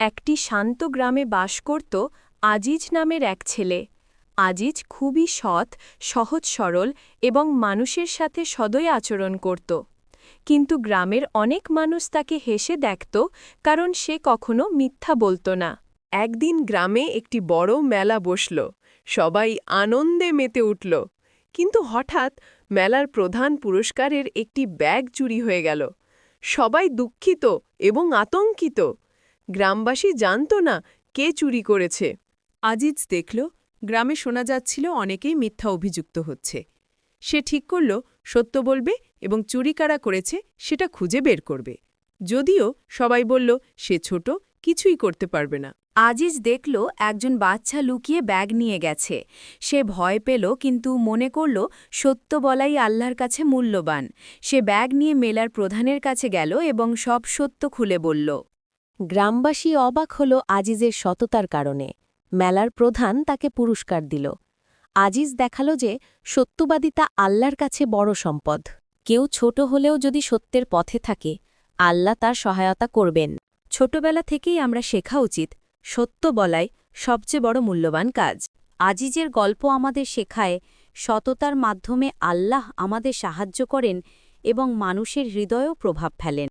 একটি শান্ত গ্রামে বাস করত আজিজ নামের এক ছেলে। আজিজ খুবই সৎ, সহজ সরল এবং মানুষের সাথে সদয় আচরণ করত। কিন্তু গ্রামের অনেক মানুষ তাকে হেসে দেখত, কারণ সে কখনো মিথ্যা বলত না। একদিন গ্রামে একটি বড় মেলা বসল। সবাই আনন্দে মেতে উঠল। কিন্তু হঠাৎ মেলার প্রধান পুরস্কারের একটি ব্যাগ চুরি হয়ে গেল। সবাই দুঃখিত এবং আতঙ্কিত। গ্রামবাসী জানত না কে চুরি করেছে। আজিজ দেখল গ্রামে শোনা যাচ্ছিল অনেকেই মিথ্যা অভিযুক্ত হচ্ছে। সে ঠিক করল সত্য বলবে এবং চুরি কারা করেছে সেটা খুঁজে বের করবে। যদিও সবাই বলল সে ছোট, কিছুই করতে পারবে না। আজিজ দেখল একজন বাচ্চা লুকিয়ে ব্যাগ নিয়ে গেছে। সে ভয় পেল, কিন্তু মনে করল সত্য বলাই আল্লাহর কাছে মূল্যবান। সে ব্যাগ নিয়ে মেলার প্রধানের কাছে গেল এবং সব সত্য খুলে বলল। গ্রামবাসী অবাক হল আজিজের সততার কারণে। মেলার প্রধান তাকে পুরস্কার দিল। আজিজ দেখালো যে সত্যবাদিতা আল্লাহর কাছে বড় সম্পদ। কেউ ছোট হলেও যদি সত্যের পথে থাকে, আল্লাহ তার সহায়তা করবেন। ছোটবেলা থেকেই আমরা শেখা উচিত সত্য বলাই সবচেয়ে বড় মূল্যবান কাজ। আজিজের গল্প আমাদের শেখায় সততার মাধ্যমে আল্লাহ আমাদের সাহায্য করেন এবং মানুষের হৃদয়েও প্রভাব ফেলেন।